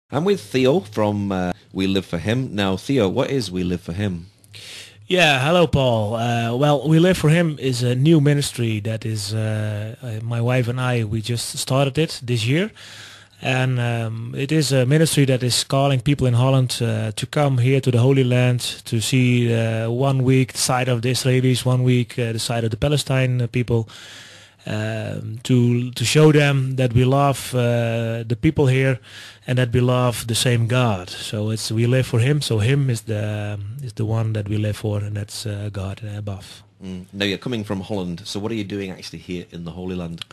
I'm with Theo from We Live for Him. Now, Theo, what is We Live for Him? Yeah, hello, Paul. Well, We Live for Him is a new ministry that is my wife and I. We just started it this year, and it is a ministry that is calling people in Holland to come here to the Holy Land to see 1 week the side of the Israelis, 1 week the side of the Palestine people, to show them that we love the people here and that we love the same God. So it's we live for Him. So Him is the one that we live for, and that's God above. Now, you're coming from Holland, so what are you doing actually here in the Holy Land?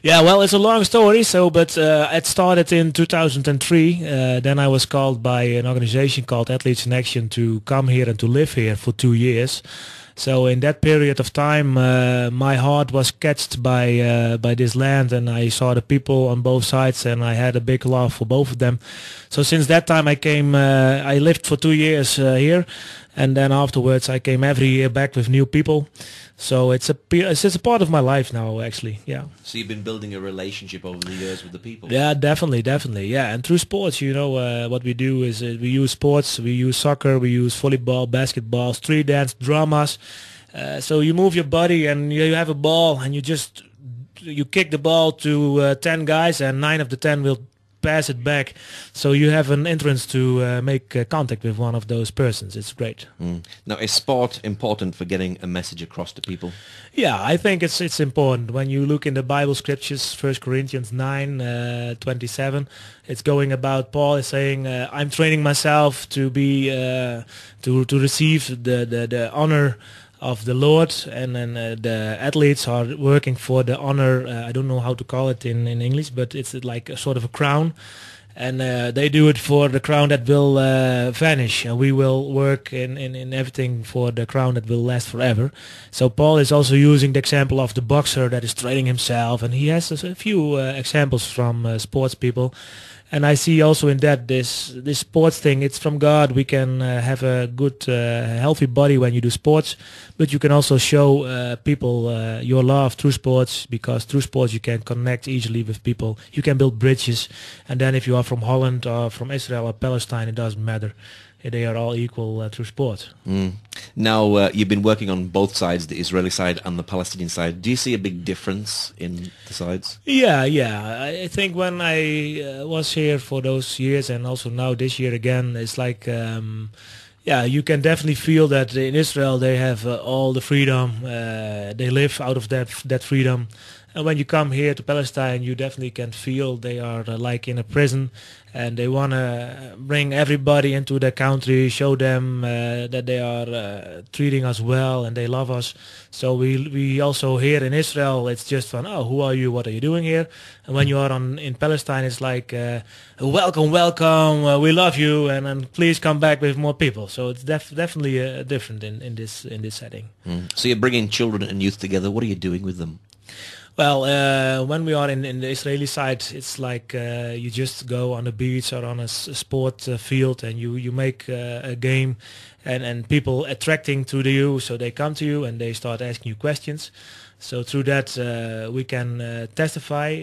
Yeah, well, it's a long story. But it started in 2003. Then I was called by an organization called Athletes in Action to come here and to live here for 2 years. So in that period of time, my heart was catched by this land, and I saw the people on both sides, and I had a big love for both of them. So since that time, I came. I lived for 2 years here, and then afterwards, I came every year back with new people. So it's a part of my life now, actually. Yeah. So you've been building a relationship over the years with the people? Yeah, definitely. Yeah, and through sports, what we do is we use sports, we use soccer, we use volleyball, basketball, street dance, dramas. So you move your body and you have a ball and you kick the ball to 10 guys and 9 of the 10 will pass it back. So you have an entrance to make contact with one of those persons. It's great. Now, is sport important for getting a message across to people? Yeah, I think it's important. When you look in the Bible scriptures, 1 Corinthians 9:27, it's going about Paul is saying, I'm training myself to be to receive the honor of the Lord, and then the athletes are working for the honor. I don't know how to call it in English, but it's like a sort of a crown, and they do it for the crown that will vanish, and we will work in everything for the crown that will last forever. So Paul is also using the example of the boxer that is training himself, and he has a few examples from sports people. And I see also in that this sports thing, it's from God. We can have a good, healthy body when you do sports, but you can also show people your love through sports, because through sports you can connect easily with people. You can build bridges, and then if you are from Holland or from Israel or Palestine, it doesn't matter. They are all equal through sport. Now, you've been working on both sides, the Israeli side and the Palestinian side. Do you see a big difference in the sides? Yeah. I think when I was here for those years, and also now this year again, it's like, you can definitely feel that in Israel they have all the freedom. They live out of that freedom. And when you come here to Palestine, you definitely can feel they are like in a prison, and they want to bring everybody into their country, show them that they are treating us well and they love us. So we also here in Israel, it's just fun. Oh, who are you? What are you doing here? And when you are in Palestine, it's like welcome, we love you, and please come back with more people. So it's definitely different in this setting. So you're bringing children and youth together. What are you doing with them? Well, when we are in the Israeli side, it's like you just go on the beach or on a sport field, and you make a game, and people attracting to you, so they come to you and they start asking you questions. So through that we can testify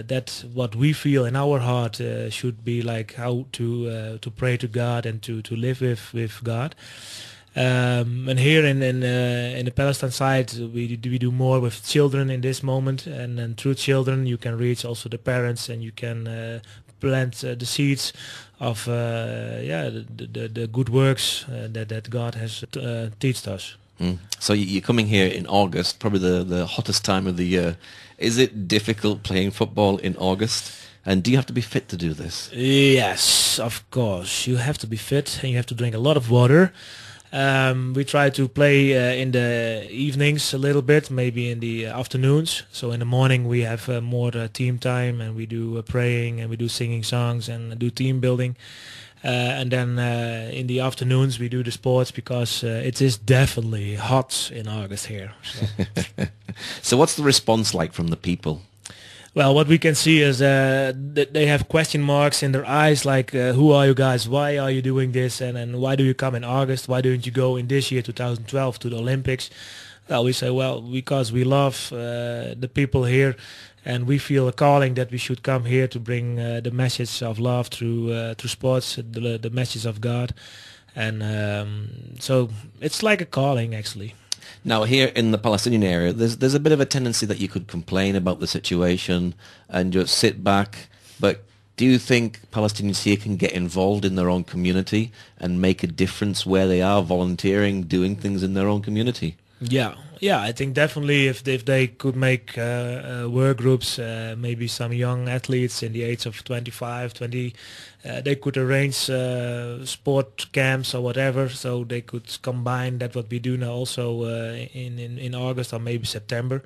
that what we feel in our heart should be like how to pray to God and to live with God. And here in the Palestine side, we do more with children in this moment, and then through children you can reach also the parents, and you can plant the seeds of the good works that God has taught us. So you're coming here in August, probably the hottest time of the year. Is it difficult playing football in August? And do you have to be fit to do this? Yes, of course. You have to be fit, and you have to drink a lot of water. We try to play in the evenings a little bit, maybe in the afternoons. So in the morning we have more team time, and we do praying, and we do singing songs, and do team building. And then in the afternoons we do the sports, because it is definitely hot in August here. So. So what's the response like from the people? Well, what we can see is that they have question marks in their eyes, like, who are you guys? Why are you doing this? And why do you come in August? Why don't you go in this year, 2012, to the Olympics? Well, we say, well, because we love the people here, and we feel a calling that we should come here to bring the message of love through sports, the message of God, and so it's like a calling actually. Now, here in the Palestinian area, there's a bit of a tendency that you could complain about the situation and just sit back. But do you think Palestinians here can get involved in their own community and make a difference where they are volunteering, doing things in their own community? Yeah, I think definitely if they could make work groups, maybe some young athletes in the age of 25, 20, they could arrange sport camps or whatever, so they could combine that what we do now also in August or maybe September.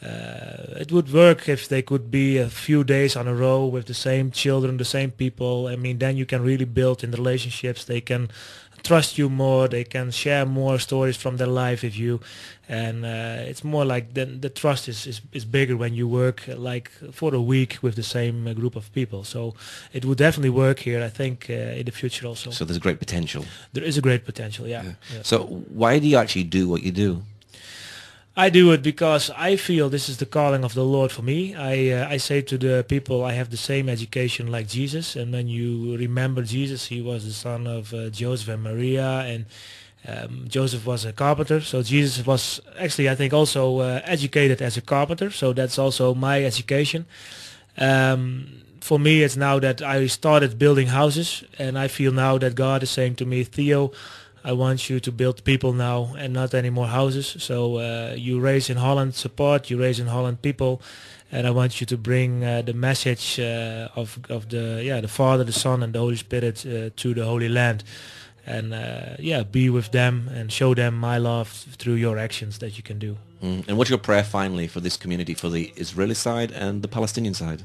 It would work if they could be a few days on a row with the same children, the same people. I mean, then you can really build in the relationships. They can trust you more. They can share more stories from their life with you, and it's more like the trust is bigger when you work like for a week with the same group of people. So it would definitely work here, I think, in the future also. So there's great potential. There is a great potential, yeah. So why do you actually do what you do? I do it because I feel this is the calling of the Lord for me. I say to the people, I have the same education like Jesus, and when you remember Jesus, he was the son of Joseph and Maria, and Joseph was a carpenter, so Jesus was actually, I think, also educated as a carpenter, so that's also my education. For me, it's now that I started building houses, and I feel now that God is saying to me, Theo, I want you to build people now and not any more houses. So you raise in Holland support, you raise in Holland people, and I want you to bring the message of the Father, the Son, and the Holy Spirit to the Holy Land, and be with them and show them my love through your actions that you can do. And what's your prayer finally for this community, for the Israeli side and the Palestinian side?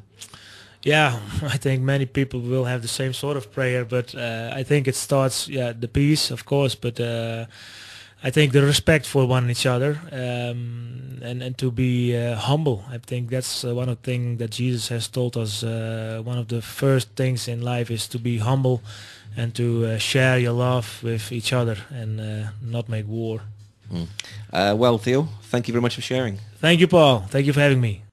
Yeah, I think many people will have the same sort of prayer, but I think it starts, the peace, of course, but I think the respect for one each other, and to be humble. I think that's one of the things that Jesus has told us. One of the first things in life is to be humble and to share your love with each other and not make war. Well, Theo, thank you very much for sharing. Thank you, Paul. Thank you for having me.